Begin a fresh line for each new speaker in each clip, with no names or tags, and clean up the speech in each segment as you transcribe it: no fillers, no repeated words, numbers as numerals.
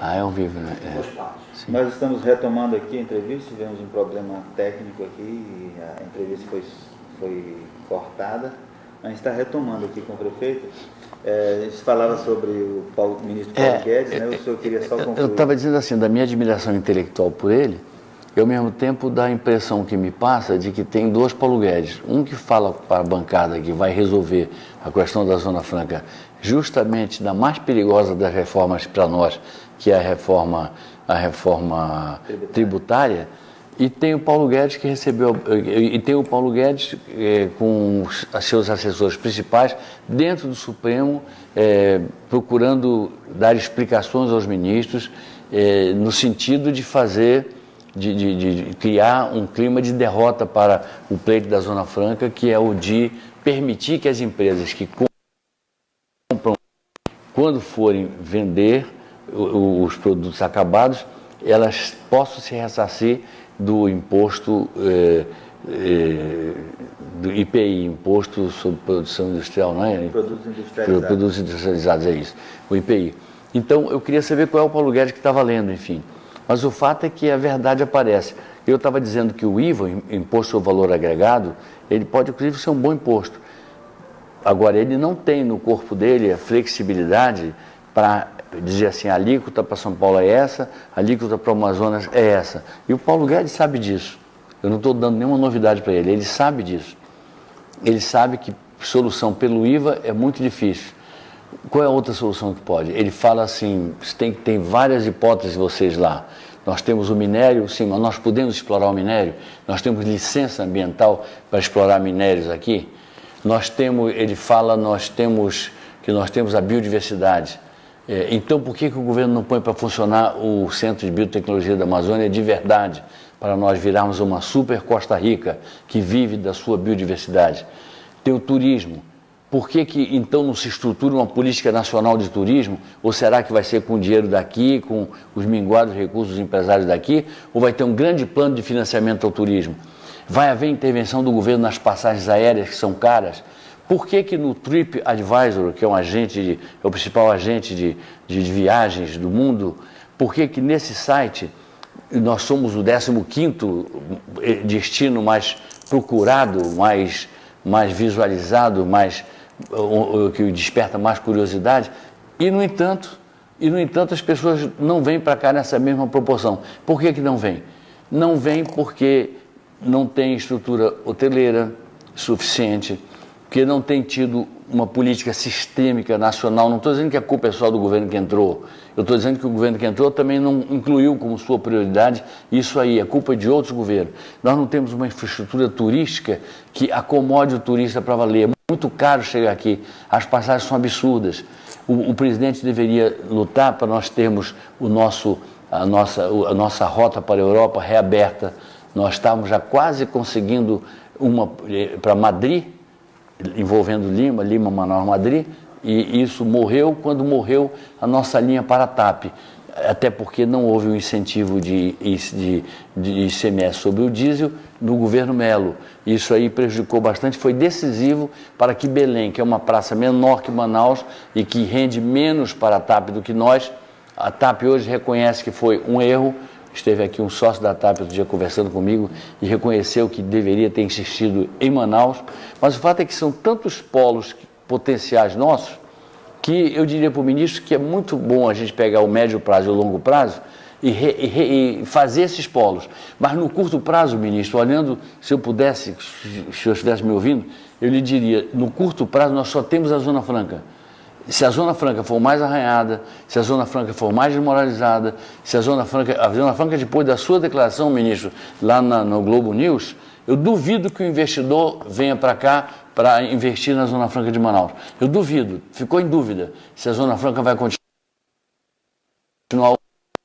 É ao vivo, né?
Nós estamos retomando aqui a entrevista, tivemos um problema técnico aqui e a entrevista foi cortada. A gente está retomando aqui com o prefeito. A gente falava sobre o ministro Paulo Guedes, né? O senhor queria só concluir.
Eu estava dizendo assim, da minha admiração intelectual por ele, e ao mesmo tempo da impressão que me passa de que tem dois Paulo Guedes. Um que fala para a bancada que vai resolver a questão da Zona Franca justamente da mais perigosa das reformas para nós, que é a reforma tributária, e tem o Paulo Guedes que recebeu, e tem o Paulo Guedes com os seus assessores principais dentro do Supremo, procurando dar explicações aos ministros, no sentido de fazer, de criar um clima de derrota para o pleito da Zona Franca, que é o de permitir que as empresas que compram, quando forem vender os produtos acabados, elas possam se ressarcir do imposto do IPI, Imposto sobre Produção Industrial, não é? Produtos industrializados, é isso, o IPI. Então, eu queria saber qual é o Paulo Guedes que está valendo, enfim. Mas o fato é que a verdade aparece. Eu estava dizendo que o IVA, Imposto sobre Valor Agregado, ele pode, inclusive, ser um bom imposto. Agora, ele não tem no corpo dele a flexibilidade para dizer assim, a alíquota para São Paulo é essa, a alíquota para o Amazonas é essa. E o Paulo Guedes sabe disso. Eu não estou dando nenhuma novidade para ele sabe disso. Ele sabe que solução pelo IVA é muito difícil. Qual é a outra solução que pode? Ele fala assim, tem várias hipóteses vocês lá. Nós temos o minério, sim, mas nós podemos explorar o minério? Nós temos licença ambiental para explorar minérios aqui? Ele fala, nós temos a biodiversidade. Então, por que o governo não põe para funcionar o Centro de Biotecnologia da Amazônia de verdade, para nós virarmos uma super Costa Rica que vive da sua biodiversidade? Tem o turismo. Por que então não se estrutura uma política nacional de turismo? Ou será que vai ser com o dinheiro daqui, com os minguados recursos dos empresários daqui? Ou vai ter um grande plano de financiamento ao turismo? Vai haver intervenção do governo nas passagens aéreas que são caras? Por que no Trip Advisor, que é é o principal agente de viagens do mundo, por que nesse site nós somos o 15º destino mais procurado, mais visualizado, que desperta mais curiosidade? E, no entanto, as pessoas não vêm para cá nessa mesma proporção. Por que não vêm? Não vêm porque não tem estrutura hoteleira suficiente, porque não tem tido uma política sistêmica nacional. Não estou dizendo que a culpa é só do governo que entrou. Eu estou dizendo que o governo que entrou também não incluiu como sua prioridade isso aí. A culpa é de outros governos. Nós não temos uma infraestrutura turística que acomode o turista para valer. É muito caro chegar aqui. As passagens são absurdas. O presidente deveria lutar para nós termos a nossa rota para a Europa reaberta. Nós estávamos já quase conseguindo uma para Madrid, envolvendo Lima, Manaus, Madrid, e isso morreu quando morreu a nossa linha para a TAP, até porque não houve um incentivo de ICMS sobre o diesel no governo Melo. Isso aí prejudicou bastante, foi decisivo para que Belém, que é uma praça menor que Manaus e que rende menos para a TAP do que nós, a TAP hoje reconhece que foi um erro. Esteve aqui um sócio da TAP outro dia conversando comigo e reconheceu que deveria ter insistido em Manaus. Mas o fato é que são tantos polos potenciais nossos que eu diria para o ministro que é muito bom a gente pegar o médio prazo e o longo prazo e fazer esses polos. Mas no curto prazo, ministro, olhando, se eu pudesse, se eu estivesse me ouvindo, eu lhe diria, no curto prazo nós só temos a Zona Franca. Se a Zona Franca for mais arranhada, se a Zona Franca for mais desmoralizada, se a Zona Franca depois da sua declaração, ministro, lá no Globo News, eu duvido que o investidor venha para cá para investir na Zona Franca de Manaus. Eu duvido, ficou em dúvida se a Zona Franca vai continuar.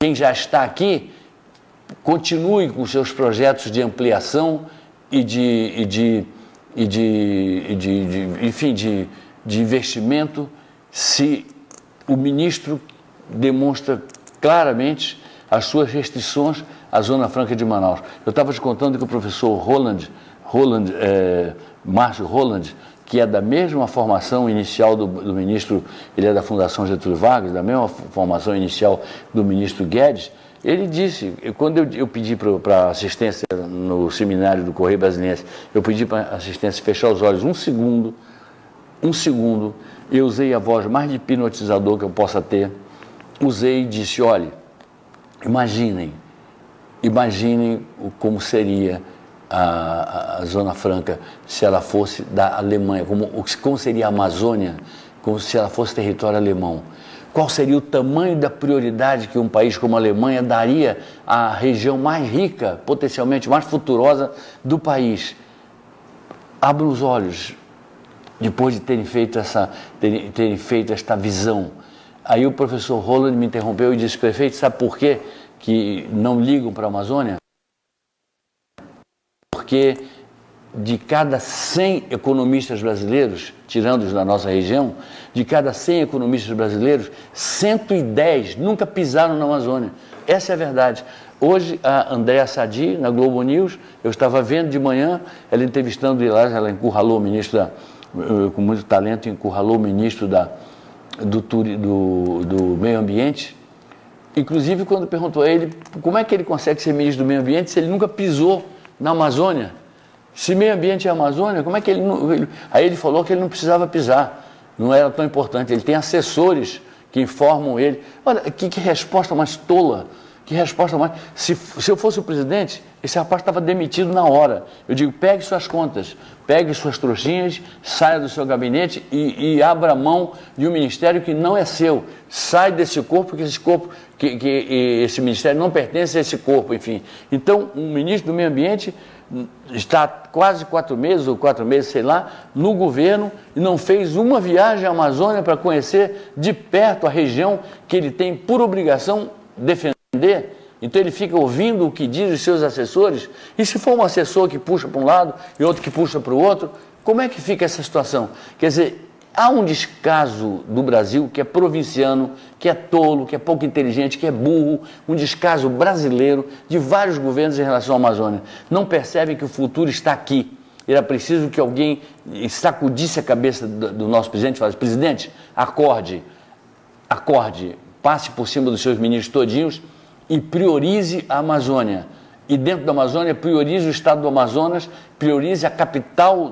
Quem já está aqui, continue com seus projetos de ampliação e de investimento, se o ministro demonstra claramente as suas restrições à Zona Franca de Manaus. Eu estava te contando que o professor Márcio Roland, que é da mesma formação inicial do ministro, ele é da Fundação Getúlio Vargas, da mesma formação inicial do ministro Guedes, ele disse, quando eu pedi para assistência no seminário do Correio Brasiliense, eu pedi para assistência fechar os olhos um segundo, eu usei a voz mais hipnotizadora que eu possa ter, usei e disse, olha, imaginem como seria a Zona Franca se ela fosse da Alemanha, como seria a Amazônia, como se ela fosse território alemão. Qual seria o tamanho da prioridade que um país como a Alemanha daria à região mais rica, potencialmente mais futurosa do país? Abram os olhos, depois de terem feito esta visão. Aí o professor Roland me interrompeu e disse, prefeito, sabe por quê que não ligam para a Amazônia? Porque de cada 100 economistas brasileiros, tirando-os da nossa região, de cada 100 economistas brasileiros, 110 nunca pisaram na Amazônia. Essa é a verdade. Hoje, a Andréa Sadi, na Globo News, eu estava vendo de manhã, ela entrevistando, ela encurralou o ministro, com muito talento, encurralou o ministro do Meio Ambiente. Inclusive, quando perguntou a ele como é que ele consegue ser ministro do Meio Ambiente se ele nunca pisou na Amazônia. Se meio ambiente é Amazônia, como é que ele não... Aí ele falou que ele não precisava pisar, não era tão importante. Ele tem assessores que informam ele. Olha, que resposta mais tola, que resposta mais... Se eu fosse o presidente, esse rapaz estava demitido na hora. Eu digo, pegue suas contas, pegue suas trouxinhas, saia do seu gabinete e abra mão de um ministério que não é seu. Sai desse corpo, porque esse corpo, esse ministério não pertence a esse corpo, enfim. Então, um ministro do Meio Ambiente está quase 4 meses, ou 4 meses, sei lá, no governo e não fez uma viagem à Amazônia para conhecer de perto a região que ele tem por obrigação defender. Então ele fica ouvindo o que dizem os seus assessores, e se for um assessor que puxa para um lado e outro que puxa para o outro, como é que fica essa situação? Quer dizer, há um descaso do Brasil que é provinciano, que é tolo, que é pouco inteligente, que é burro, um descaso brasileiro de vários governos em relação à Amazônia. Não percebem que o futuro está aqui. Era preciso que alguém sacudisse a cabeça do nosso presidente e falasse, presidente, acorde, passe por cima dos seus ministros todinhos e priorize a Amazônia. E dentro da Amazônia, priorize o estado do Amazonas, priorize a capital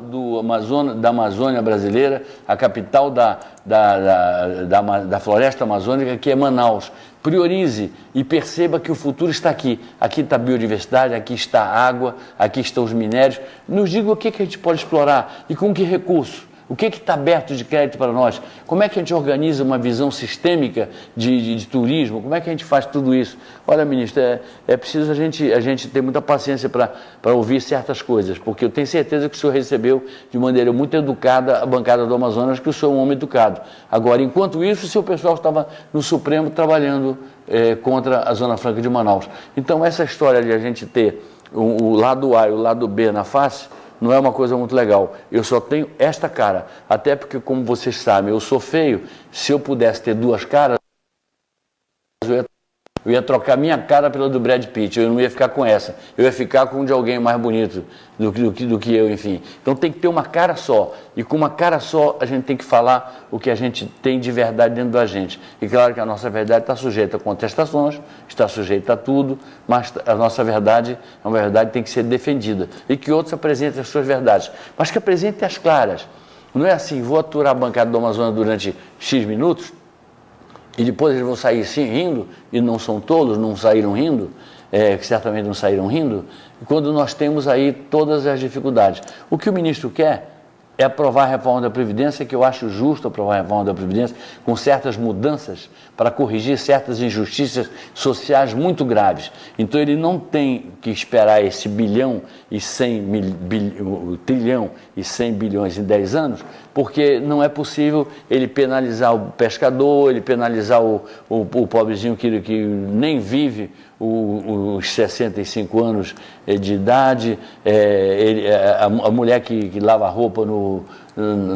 da Amazônia brasileira, a capital da floresta amazônica, que é Manaus. Priorize e perceba que o futuro está aqui. Aqui está a biodiversidade, aqui está a água, aqui estão os minérios. Nos diga o que a gente pode explorar e com que recurso. O que está aberto de crédito para nós? Como é que a gente organiza uma visão sistêmica de turismo? Como é que a gente faz tudo isso? Olha, ministro, é preciso a gente ter muita paciência para ouvir certas coisas, porque eu tenho certeza que o senhor recebeu de maneira muito educada a bancada do Amazonas, que o senhor é um homem educado. Agora, enquanto isso, o seu pessoal estava no Supremo trabalhando contra a Zona Franca de Manaus. Então, essa história de a gente ter o lado A e o lado B na face, não é uma coisa muito legal. Eu só tenho esta cara. Até porque, como vocês sabem, eu sou feio. Se eu pudesse ter 2 caras, eu ia trocar minha cara pela do Brad Pitt. Eu não ia ficar com essa. Eu ia ficar com de alguém mais bonito do que eu, enfim. Então tem que ter uma cara só. E com uma cara só, a gente tem que falar o que a gente tem de verdade dentro da gente. E claro que a nossa verdade está sujeita a contestações, está sujeita a tudo, mas a nossa verdade é uma verdade que tem que ser defendida. E que outros apresentem as suas verdades. Mas que apresentem as claras. Não é assim, vou aturar a bancada do Amazonas durante X minutos, e depois eles vão sair sim rindo, e não são tolos, não saíram rindo, que certamente não saíram rindo, quando nós temos aí todas as dificuldades. O que o ministro quer é aprovar a reforma da Previdência, que eu acho justo aprovar a reforma da Previdência, com certas mudanças para corrigir certas injustiças sociais muito graves. Então ele não tem que esperar esse trilhão e 100 bilhões em 10 anos, porque não é possível ele penalizar o pescador, ele penalizar o pobrezinho que nem vive os 65 anos de idade, a mulher que lava roupa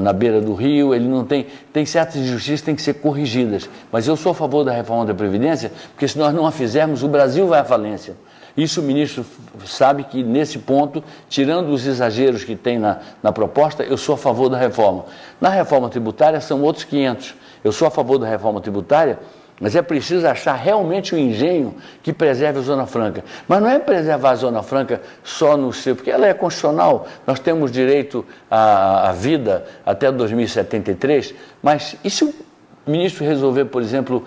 na beira do rio, ele não tem certas injustiças que têm que ser corrigidas. Mas eu sou a favor da reforma da Previdência, porque se nós não a fizermos, o Brasil vai à falência. Isso o ministro sabe que, nesse ponto, tirando os exageros que tem na proposta, eu sou a favor da reforma. Na reforma tributária são outros 500. Eu sou a favor da reforma tributária, mas é preciso achar realmente um engenho que preserve a Zona Franca. Mas não é preservar a Zona Franca só no seu, porque ela é constitucional, nós temos direito à vida até 2073, mas e se o ministro resolver, por exemplo,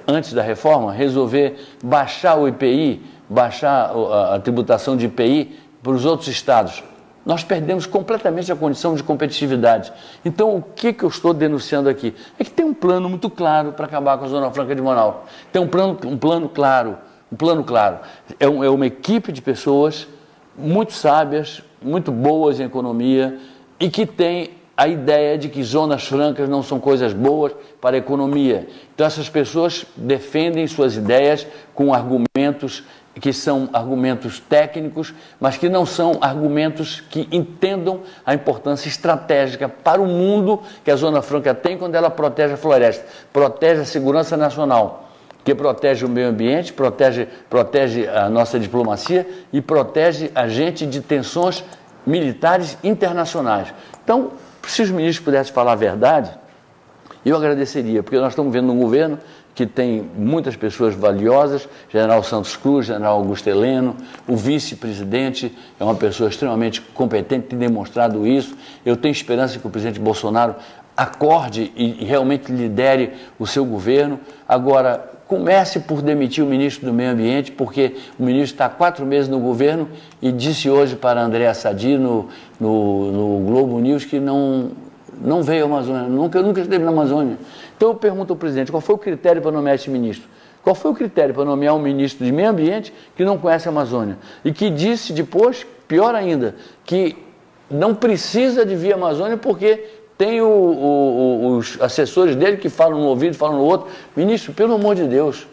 antes da reforma, resolver baixar o IPI, baixar a tributação de IPI para os outros estados? Nós perdemos completamente a condição de competitividade. Então, o que eu estou denunciando aqui? É que tem um plano muito claro para acabar com a Zona Franca de Manaus. Tem um plano claro. É uma equipe de pessoas muito sábias, muito boas em economia e que tem a ideia de que zonas francas não são coisas boas para a economia. Então, essas pessoas defendem suas ideias com argumentos que são argumentos técnicos, mas que não são argumentos que entendam a importância estratégica para o mundo que a Zona Franca tem quando ela protege a floresta, protege a segurança nacional, que protege o meio ambiente, protege a nossa diplomacia e protege a gente de tensões militares internacionais. Então, se os ministros pudessem falar a verdade, eu agradeceria, porque nós estamos vendo um governo que tem muitas pessoas valiosas, General Santos Cruz, General Augusto Heleno, o vice-presidente é uma pessoa extremamente competente, tem demonstrado isso. Eu tenho esperança que o presidente Bolsonaro acorde e realmente lidere o seu governo. Agora, comece por demitir o ministro do Meio Ambiente, porque o ministro está há 4 meses no governo e disse hoje para Andréa Sadi no Globo News que não veio à Amazônia, nunca esteve na Amazônia. Então eu pergunto ao presidente, qual foi o critério para nomear esse ministro? Qual foi o critério para nomear um ministro de Meio Ambiente que não conhece a Amazônia? E que disse depois, pior ainda, que não precisa de vir à Amazônia porque tem os assessores dele que falam no ouvido, falam no outro. Ministro, pelo amor de Deus,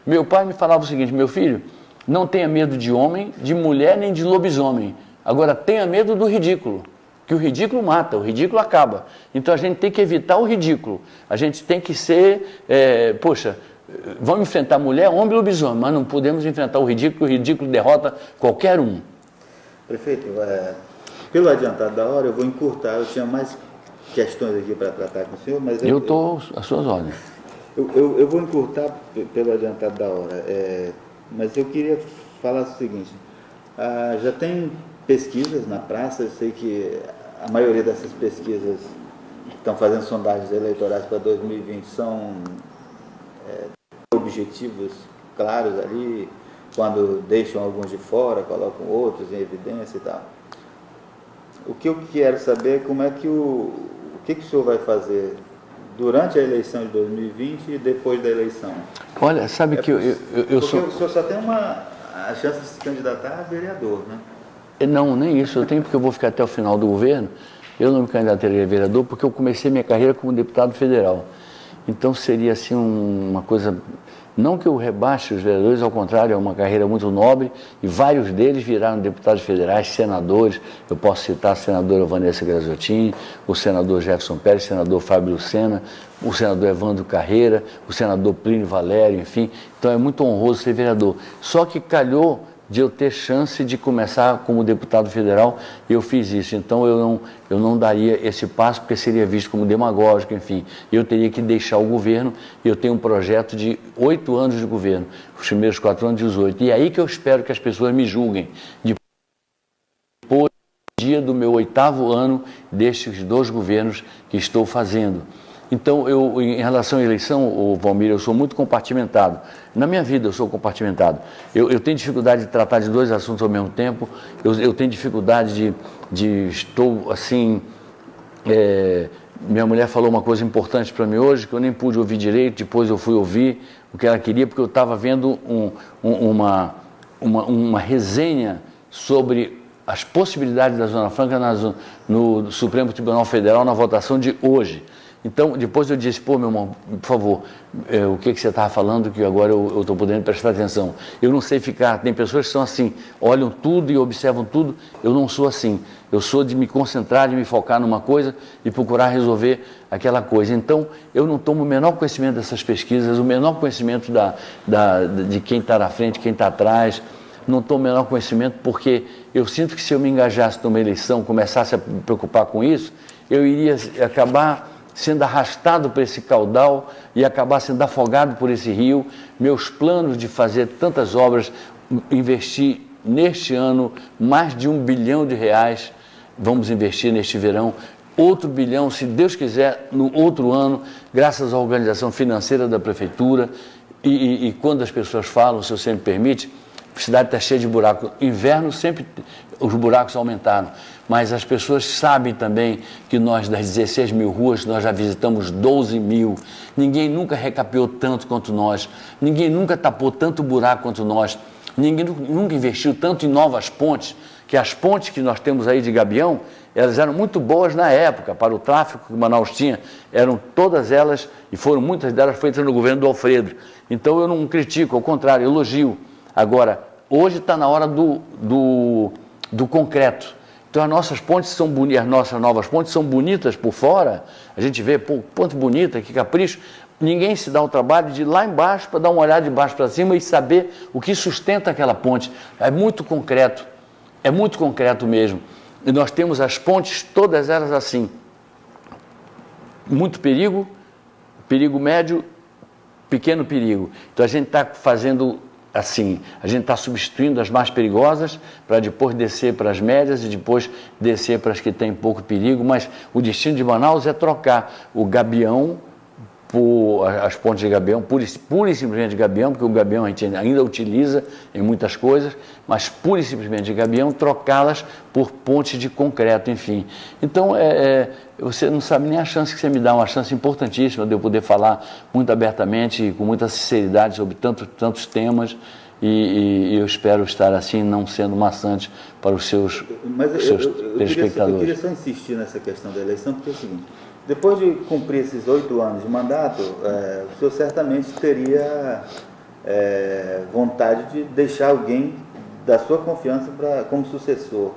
meu pai me falava o seguinte, meu filho, não tenha medo de homem, de mulher, nem de lobisomem. Agora, tenha medo do ridículo. Que o ridículo mata, o ridículo acaba. Então a gente tem que evitar o ridículo. A gente tem que ser, vamos enfrentar mulher, homem e lobisomem, mas não podemos enfrentar o ridículo derrota qualquer um.
Prefeito, pelo adiantado da hora, eu vou encurtar, eu tinha mais questões aqui para tratar com o senhor, mas...
Eu estou às suas ordens.
Eu vou encurtar pelo adiantado da hora, mas eu queria falar o seguinte, já tem pesquisas na praça, eu sei que a maioria dessas pesquisas que estão fazendo sondagens eleitorais para 2020 são objetivos claros ali, quando deixam alguns de fora, colocam outros em evidência e tal. O que eu quero saber é como é que o que o senhor vai fazer durante a eleição de 2020 e depois da eleição?
Olha, sabe que eu sou...
Porque o senhor só tem a chance de se candidatar a vereador, né?
Não, nem isso. Eu tenho porque eu vou ficar até o final do governo. Eu não me candidatei a vereador porque eu comecei minha carreira como deputado federal. Então seria assim uma coisa... Não que eu rebaixe os vereadores, ao contrário, é uma carreira muito nobre e vários deles viraram deputados federais, senadores. Eu posso citar a senadora Vanessa Graziotin, o senador Jefferson Pérez, o senador Fábio Lucena, o senador Evandro Carreira, o senador Plínio Valério, enfim. Então é muito honroso ser vereador. Só que calhou de eu ter chance de começar como deputado federal e eu fiz isso. Então eu não daria esse passo porque seria visto como demagógico, enfim. Eu teria que deixar o governo e eu tenho um projeto de 8 anos de governo, os primeiros 4 anos, 18. E é aí que eu espero que as pessoas me julguem. Depois do dia do meu 8º ano destes 2 governos que estou fazendo. Então, em relação à eleição, Valmir, eu sou muito compartimentado. Na minha vida eu sou compartimentado. Eu tenho dificuldade de tratar de 2 assuntos ao mesmo tempo. Eu tenho dificuldade estou assim... minha mulher falou uma coisa importante para mim hoje, que eu nem pude ouvir direito, depois eu fui ouvir o que ela queria, porque eu estava vendo uma resenha sobre as possibilidades da Zona Franca no Supremo Tribunal Federal na votação de hoje. Então, depois eu disse, pô, meu irmão, por favor, o que você estava falando que agora eu estou podendo prestar atenção. Eu não sei ficar, tem pessoas que são assim, olham tudo e observam tudo, eu não sou assim. Eu sou de me concentrar, de me focar numa coisa e procurar resolver aquela coisa. Então, eu não tomo o menor conhecimento dessas pesquisas, o menor conhecimento de quem está na frente, quem está atrás, não tomo o menor conhecimento porque eu sinto que se eu me engajasse numa eleição, começasse a me preocupar com isso, eu iria acabar sendo arrastado por esse caudal e acabar sendo afogado por esse rio. Meus planos de fazer tantas obras, investir neste ano mais de R$1 bilhão, vamos investir neste verão, outro bilhão, se Deus quiser, no outro ano, graças à organização financeira da prefeitura. E quando as pessoas falam, se você me permite, a cidade está cheia de buracos. Inverno sempre os buracos aumentaram, mas as pessoas sabem também que nós, das 16 mil ruas, nós já visitamos 12 mil. Ninguém nunca recapeou tanto quanto nós, ninguém nunca tapou tanto buraco quanto nós, ninguém nunca investiu tanto em novas pontes, que as pontes que nós temos aí de Gabião, elas eram muito boas na época, para o tráfego que Manaus tinha, eram todas elas, e foram muitas delas feitas no governo do Alfredo. Então eu não critico, ao contrário, elogio. Agora, hoje está na hora do concreto. Então as nossas pontes são bonitas, as nossas novas pontes são bonitas por fora, a gente vê, pô, ponte bonita, que capricho. Ninguém se dá o trabalho de ir lá embaixo para dar uma olhada de baixo para cima e saber o que sustenta aquela ponte. É muito concreto mesmo. E nós temos as pontes, todas elas assim. Muito perigo, perigo médio, pequeno perigo. Então a gente está fazendo assim, a gente está substituindo as mais perigosas para depois descer para as médias e depois descer para as que têm pouco perigo, mas o destino de Manaus é trocar o Gabião por as pontes de Gabião, pura e simplesmente de Gabião, porque o Gabião a gente ainda utiliza em muitas coisas, mas pura e simplesmente de Gabião, trocá-las por pontes de concreto, enfim. Então, você não sabe nem a chance que você me dá, uma chance importantíssima de eu poder falar muito abertamente e com muita sinceridade sobre tantos temas, e eu espero estar assim, não sendo maçante para os seus telespectadores.
Eu queria só insistir nessa questão da eleição, porque é o seguinte: depois de cumprir esses 8 anos de mandato, o senhor certamente teria vontade de deixar alguém da sua confiança como sucessor.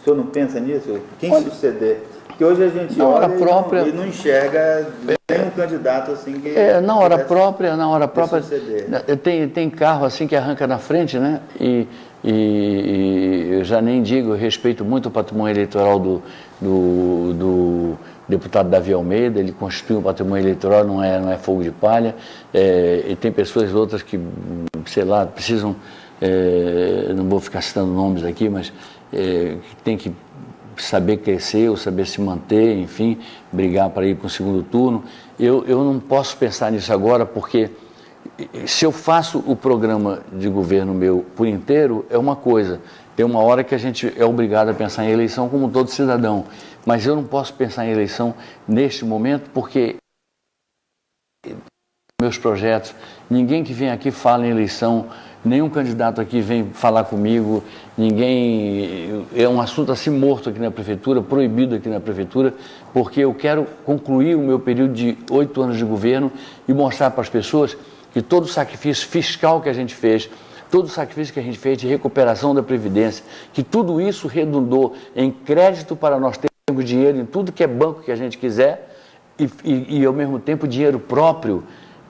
O senhor não pensa nisso? Quem suceder? Porque hoje a gente olha e não enxerga nenhum candidato assim que...
na hora própria, tem carro assim que arranca na frente, né? E eu já nem digo, eu respeito muito o patrimônio eleitoral do deputado Davi Almeida, ele constitui um patrimônio eleitoral, não é fogo de palha, e tem pessoas outras que, sei lá, precisam, não vou ficar citando nomes aqui, mas que tem que saber crescer ou saber se manter, enfim, brigar para ir para o segundo turno. Eu não posso pensar nisso agora, porque se eu faço o programa de governo meu por inteiro, é uma coisa. Tem uma hora que a gente é obrigado a pensar em eleição como todo cidadão, mas eu não posso pensar em eleição neste momento, porque meus projetos, ninguém que vem aqui fala em eleição, nenhum candidato aqui vem falar comigo, ninguém, é um assunto assim morto aqui na prefeitura, proibido aqui na prefeitura, porque eu quero concluir o meu período de 8 anos de governo e mostrar para as pessoas que todo o sacrifício fiscal que a gente fez, todo o sacrifício que a gente fez de recuperação da Previdência, que tudo isso redundou em crédito para nós termos dinheiro em tudo que é banco que a gente quiser e ao mesmo tempo dinheiro próprio,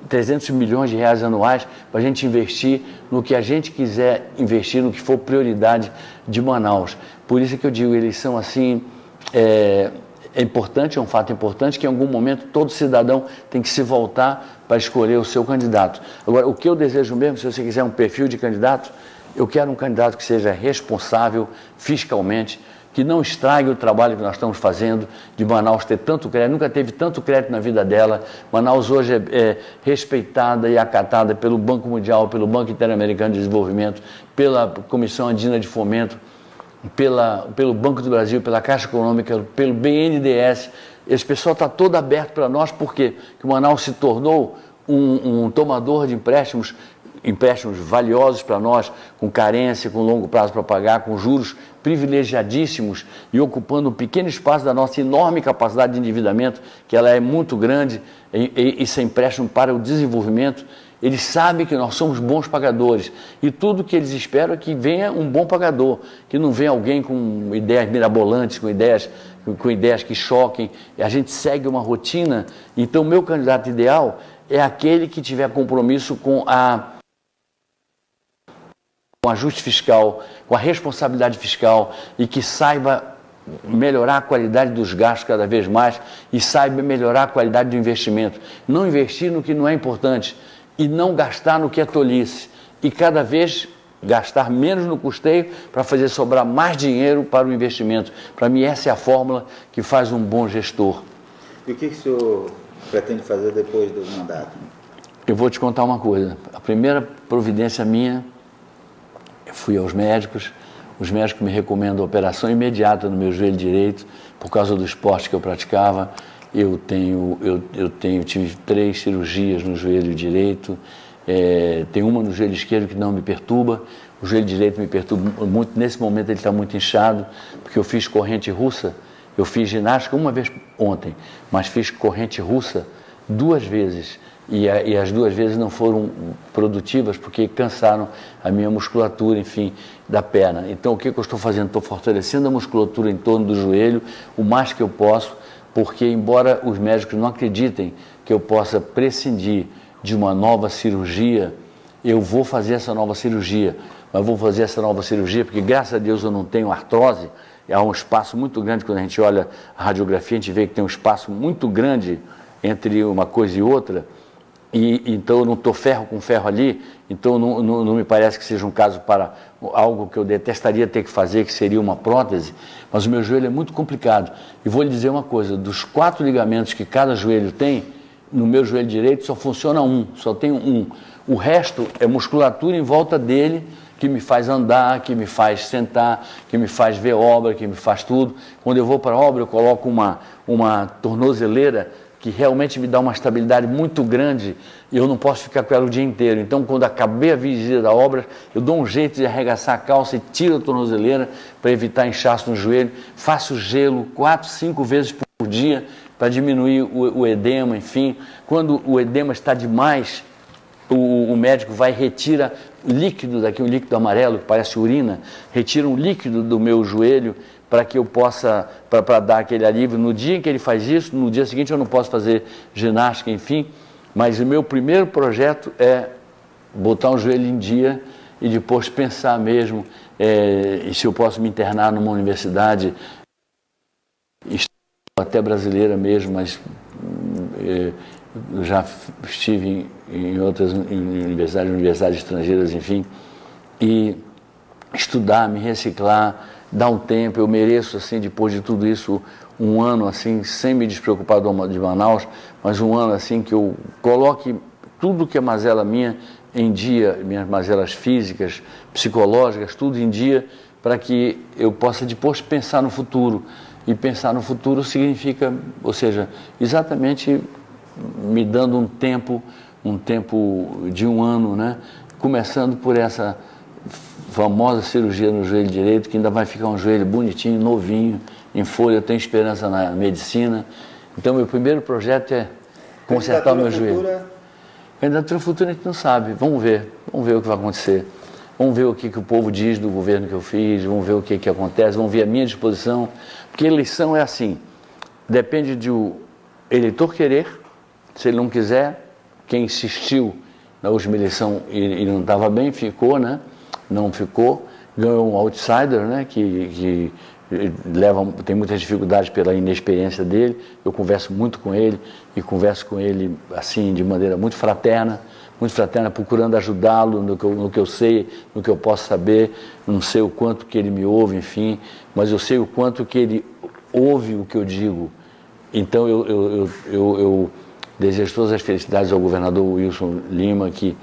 300 milhões de reais anuais para a gente investir no que a gente quiser investir, no que for prioridade de Manaus. Por isso que eu digo, eleição assim é importante, é um fato importante, que em algum momento todo cidadão tem que se voltar para escolher o seu candidato. Agora, o que eu desejo mesmo, se você quiser um perfil de candidato, eu quero um candidato que seja responsável fiscalmente, que não estrague o trabalho que nós estamos fazendo, de Manaus ter tanto crédito, nunca teve tanto crédito na vida dela. Manaus hoje é respeitada e acatada pelo Banco Mundial, pelo Banco Interamericano de Desenvolvimento, pela Comissão Andina de Fomento, pelo Banco do Brasil, pela Caixa Econômica, pelo BNDES. Esse pessoal está todo aberto para nós, porque Manaus se tornou um tomador de empréstimos empréstimos valiosos para nós, com carência, com longo prazo para pagar, com juros privilegiadíssimos e ocupando um pequeno espaço da nossa enorme capacidade de endividamento, que ela é muito grande, e esse empréstimo para o desenvolvimento. Eles sabem que nós somos bons pagadores e tudo que eles esperam é que venha um bom pagador, que não venha alguém com ideias mirabolantes, com ideias que choquem. A gente segue uma rotina. Então, meu candidato ideal é aquele que tiver compromisso com o ajuste fiscal, com a responsabilidade fiscal e que saiba melhorar a qualidade dos gastos cada vez mais e saiba melhorar a qualidade do investimento. Não investir no que não é importante e não gastar no que é tolice. E cada vez gastar menos no custeio para fazer sobrar mais dinheiro para o investimento. Para mim, essa é a fórmula que faz um bom gestor.
E o que o senhor pretende fazer depois do mandato?
Eu vou te contar uma coisa. A primeira providência minha, eu fui aos médicos. Os médicos me recomendam operação imediata no meu joelho direito, por causa do esporte que eu praticava. Eu tive 3 cirurgias no joelho direito, tem uma no joelho esquerdo que não me perturba, o joelho direito me perturba muito, nesse momento ele está muito inchado, porque eu fiz corrente russa, eu fiz ginástica uma vez ontem, mas fiz corrente russa 2 vezes, e as 2 vezes não foram produtivas, porque cansaram a minha musculatura, enfim, da perna. Então o que eu estou fazendo? Estou fortalecendo a musculatura em torno do joelho, o mais que eu posso, porque embora os médicos não acreditem que eu possa prescindir de uma nova cirurgia, eu vou fazer essa nova cirurgia. Mas vou fazer essa nova cirurgia porque, graças a Deus, eu não tenho artrose. Há um espaço muito grande, quando a gente olha a radiografia, a gente vê que tem um espaço muito grande entre uma coisa e outra. E então eu não estou ferro com ferro ali, então não me parece que seja um caso para algo que eu detestaria ter que fazer, que seria uma prótese, mas o meu joelho é muito complicado. E vou lhe dizer uma coisa, dos 4 ligamentos que cada joelho tem, no meu joelho direito só funciona um, só tem um. O resto é musculatura em volta dele, que me faz andar, que me faz sentar, que me faz ver obra, que me faz tudo. Quando eu vou para a obra, eu coloco uma tornozeleira que realmente me dá uma estabilidade muito grande e eu não posso ficar com ela o dia inteiro. Então, quando acabei a vigília da obra, eu dou um jeito de arregaçar a calça e tiro a tornozeleira para evitar inchaço no joelho. Faço gelo 4, 5 vezes por dia para diminuir o edema, enfim. Quando o edema está demais, o médico vai e retira líquido daqui, um líquido amarelo que parece urina, retira um líquido do meu joelho para que eu possa, para dar aquele alívio. No dia em que ele faz isso, no dia seguinte eu não posso fazer ginástica, enfim, mas o meu primeiro projeto é botar o joelho em dia e depois pensar mesmo se eu posso me internar numa universidade, até brasileira mesmo, mas eu já estive em outras universidades estrangeiras, enfim, e estudar, me reciclar, dar um tempo. Eu mereço, assim, depois de tudo isso, um ano, assim, sem me despreocupar de Manaus, mas um ano, assim, que eu coloque tudo que é mazela minha em dia, minhas mazelas físicas, psicológicas, tudo em dia, para que eu possa depois pensar no futuro. E pensar no futuro significa, ou seja, exatamente me dando um tempo de um ano, né? Começando por essa famosa cirurgia no joelho direito, que ainda vai ficar um joelho bonitinho, novinho, em folha. Eu tenho esperança na medicina. Então, meu primeiro projeto é consertar o meu joelho. Candidatura futura a gente não sabe. Vamos ver o que vai acontecer. Vamos ver o que o povo diz do governo que eu fiz, vamos ver o que acontece, vamos ver a minha disposição. Porque eleição é assim, depende de o eleitor querer. Se ele não quiser, quem insistiu na última eleição e não estava bem, ficou, né? Não ficou, ganhou um outsider, né? Que tem muitas dificuldades pela inexperiência dele. Eu converso muito com ele e converso com ele assim de maneira muito fraterna, procurando ajudá-lo no que eu sei, no que eu posso saber. Não sei o quanto que ele me ouve, enfim, mas eu sei o quanto que ele ouve o que eu digo. Então eu desejo todas as felicidades ao governador Wilson Lima, que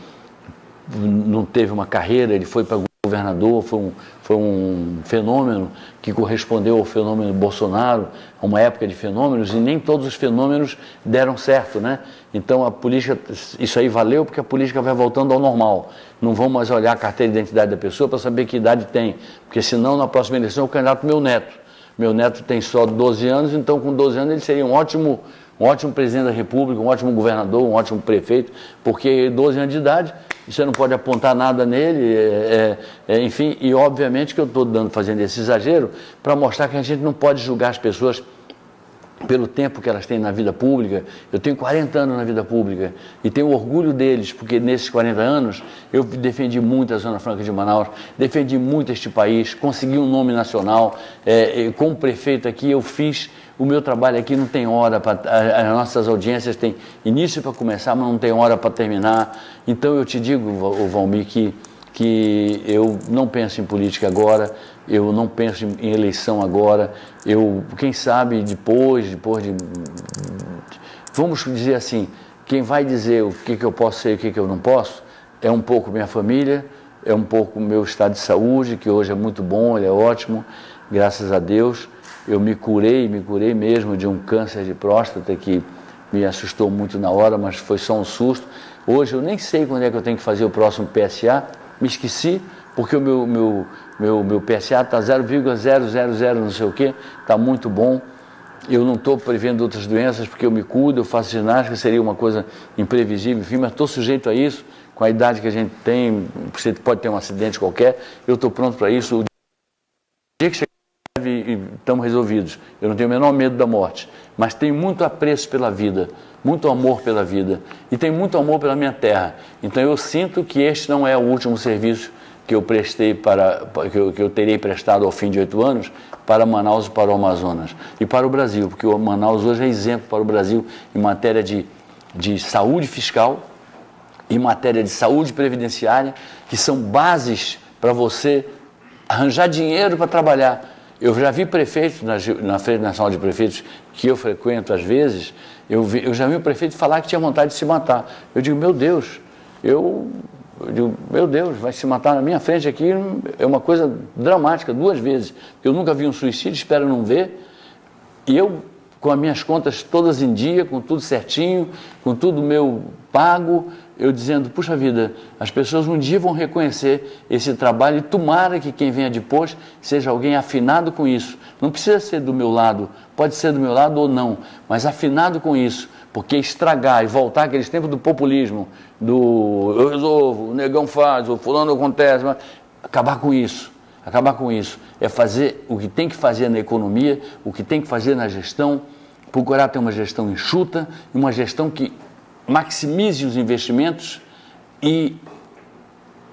não teve uma carreira, ele foi para governador, foi um fenômeno que correspondeu ao fenômeno Bolsonaro, a uma época de fenômenos, e nem todos os fenômenos deram certo, né? Então a política, isso aí valeu porque a política vai voltando ao normal. Não vão mais olhar a carteira de identidade da pessoa para saber que idade tem, porque senão na próxima eleição é o candidato meu neto. Meu neto tem só 12 anos, então com 12 anos ele seria um ótimo presidente da República, um ótimo governador, um ótimo prefeito, porque 12 anos de idade, você não pode apontar nada nele, enfim, e obviamente que eu estou fazendo esse exagero para mostrar que a gente não pode julgar as pessoas pelo tempo que elas têm na vida pública. Eu tenho 40 anos na vida pública e tenho orgulho deles, porque nesses 40 anos eu defendi muito a Zona Franca de Manaus, defendi muito este país, consegui um nome nacional, como prefeito aqui eu fiz o meu trabalho aqui, não tem hora, as nossas audiências têm início para começar, mas não tem hora para terminar. Então eu te digo, Valmir, que eu não penso em política agora, eu não penso em eleição agora, quem sabe depois de... Vamos dizer assim, quem vai dizer o que eu posso ser e o que eu não posso, é um pouco minha família, é um pouco o meu estado de saúde, que hoje é muito bom, ele é ótimo, graças a Deus. Eu me curei mesmo de um câncer de próstata que me assustou muito na hora, mas foi só um susto. Hoje eu nem sei quando é que eu tenho que fazer o próximo PSA, me esqueci, porque o meu PSA está 0,000 não sei o que, está muito bom. Eu não estou prevendo outras doenças porque eu me cuido, eu faço ginástica, seria uma coisa imprevisível, enfim, mas estou sujeito a isso, com a idade que a gente tem, você pode ter um acidente qualquer, eu estou pronto para isso. O dia que chegar e estamos resolvidos, eu não tenho o menor medo da morte, mas tenho muito apreço pela vida, muito amor pela vida e tenho muito amor pela minha terra. Então eu sinto que este não é o último serviço que eu prestei que eu terei prestado ao fim de 8 anos para Manaus e para o Amazonas e para o Brasil, porque o Manaus hoje é exemplo para o Brasil em matéria de saúde fiscal, em matéria de saúde previdenciária, que são bases para você arranjar dinheiro para trabalhar. Eu já vi prefeitos, na Feira Nacional de Prefeitos, que eu frequento às vezes, eu já vi um prefeito falar que tinha vontade de se matar. Eu digo, meu Deus, meu Deus, vai se matar na minha frente aqui, é uma coisa dramática, 2 vezes. Eu nunca vi um suicídio, espero não ver, e eu, com as minhas contas todas em dia, com tudo certinho, com tudo meu pago, eu dizendo, puxa vida, as pessoas um dia vão reconhecer esse trabalho e tomara que quem venha depois seja alguém afinado com isso. Não precisa ser do meu lado, pode ser do meu lado ou não, mas afinado com isso, porque estragar e voltar àqueles tempos do populismo, eu resolvo, o negão faz, o fulano acontece, mas acabar com isso, é fazer o que tem que fazer na economia, o que tem que fazer na gestão, procurar ter uma gestão enxuta, uma gestão que maximize os investimentos e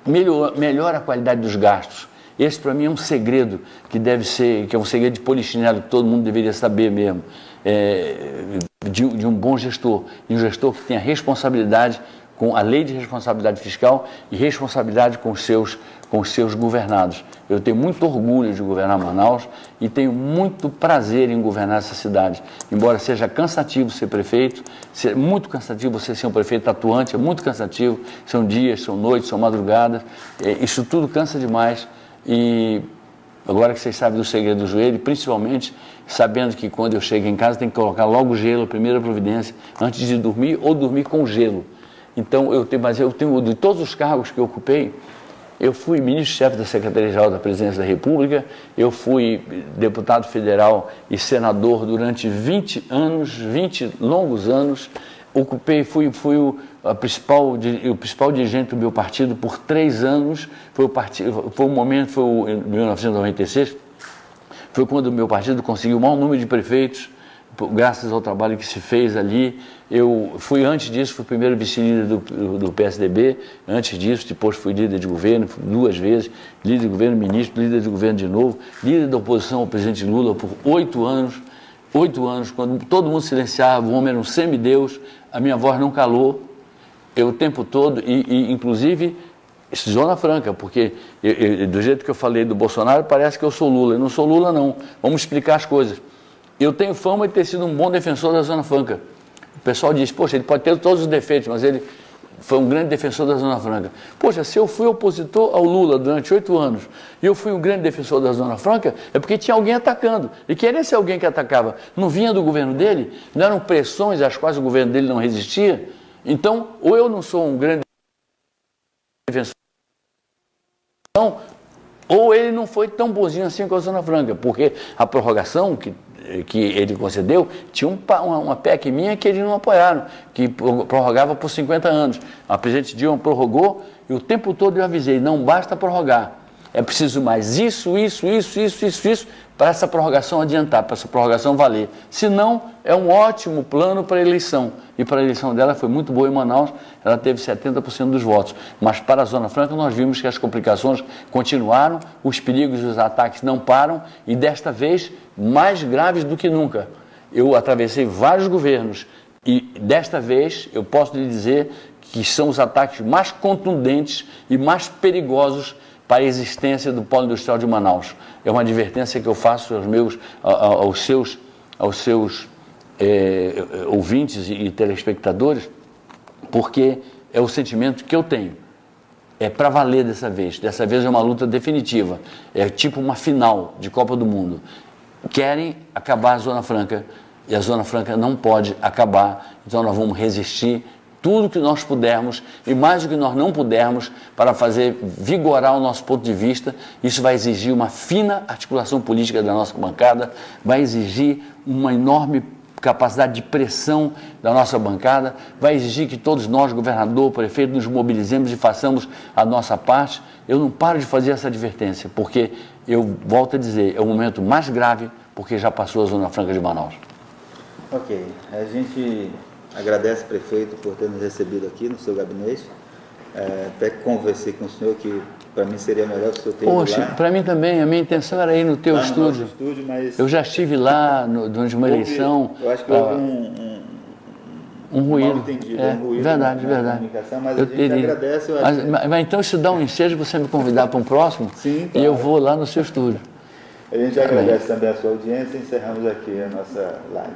melhore a qualidade dos gastos. Esse para mim é um segredo que é um segredo de polichinelo que todo mundo deveria saber mesmo, de um bom gestor, de um gestor que tenha responsabilidade com a lei de responsabilidade fiscal e responsabilidade com os seus governados. Eu tenho muito orgulho de governar Manaus e tenho muito prazer em governar essa cidade. Embora seja cansativo ser prefeito, muito cansativo você ser um prefeito atuante, é muito cansativo, são dias, são noites, são madrugadas, isso tudo cansa demais. E agora que vocês sabem do segredo do joelho, principalmente sabendo que quando eu chego em casa tem que colocar logo gelo, a primeira providência, antes de dormir ou dormir com gelo. Então, mas eu tenho, de todos os cargos que eu ocupei, eu fui ministro-chefe da Secretaria-Geral da Presidência da República, eu fui deputado federal e senador durante 20 anos, 20 longos anos, fui o principal dirigente do meu partido por 3 anos, foi em 1996, foi quando o meu partido conseguiu o maior número de prefeitos, graças ao trabalho que se fez ali. Eu fui, antes disso, fui primeiro vice-líder do PSDB, antes disso, depois fui líder de governo 2 vezes, líder de governo, ministro, líder de governo de novo, líder da oposição ao presidente Lula por 8 anos, 8 anos, quando todo mundo silenciava, o homem era um semideus, a minha voz não calou, o tempo todo, e inclusive, Zona Franca, porque do jeito que eu falei do Bolsonaro, parece que eu sou Lula. Eu não sou Lula, não. Vamos explicar as coisas. Eu tenho fama de ter sido um bom defensor da Zona Franca. O pessoal diz, poxa, ele pode ter todos os defeitos, mas ele foi um grande defensor da Zona Franca. Poxa, se eu fui opositor ao Lula durante 8 anos e eu fui um grande defensor da Zona Franca, é porque tinha alguém atacando. E quem era esse alguém que atacava? Não vinha do governo dele? Não eram pressões às quais o governo dele não resistia? Então, ou eu não sou um grande defensor, ou ele não foi tão bonzinho assim com a Zona Franca, porque a prorrogação que ele concedeu, tinha uma PEC minha que eles não apoiaram, que prorrogava por 50 anos. A presidente Dilma prorrogou e o tempo todo eu avisei, não basta prorrogar, é preciso mais isso, para essa prorrogação adiantar, para essa prorrogação valer. Senão, é um ótimo plano para a eleição. E para a eleição dela foi muito boa em Manaus, ela teve 70% dos votos. Mas para a Zona Franca nós vimos que as complicações continuaram, os perigos e os ataques não param e desta vez mais graves do que nunca. Eu atravessei vários governos e desta vez eu posso lhe dizer que são os ataques mais contundentes e mais perigosos para a existência do polo industrial de Manaus. É uma advertência que eu faço aos seus ouvintes e telespectadores, porque é o sentimento que eu tenho. É para valer dessa vez. Dessa vez é uma luta definitiva. É tipo uma final de Copa do Mundo. Querem acabar a Zona Franca e a Zona Franca não pode acabar. Então nós vamos resistir tudo que nós pudermos e mais do que nós não pudermos para fazer vigorar o nosso ponto de vista. Isso vai exigir uma fina articulação política da nossa bancada, vai exigir uma enorme capacidade de pressão da nossa bancada, vai exigir que todos nós, governador, prefeito, nos mobilizemos e façamos a nossa parte. Eu não paro de fazer essa advertência, porque eu volto a dizer, é o momento mais grave, porque já passou a Zona Franca de Manaus.
Ok, a gente agradece, prefeito, por ter nos recebido aqui no seu gabinete. Até que conversei com o senhor que para mim seria melhor que o senhor ter ido lá.
Poxa, para mim também, a minha intenção era ir no teu estúdio.
Mas
eu já estive lá durante uma eleição.
Eu acho que houve um
ruído.
Mal-entendido,
um ruído verdade.
Mas a gente agradece.
Mas então, se dá um ensejo, você me convidar para um próximo,
sim, claro.
E eu vou lá no seu estúdio.
A gente agradece também a sua audiência e encerramos aqui a nossa live.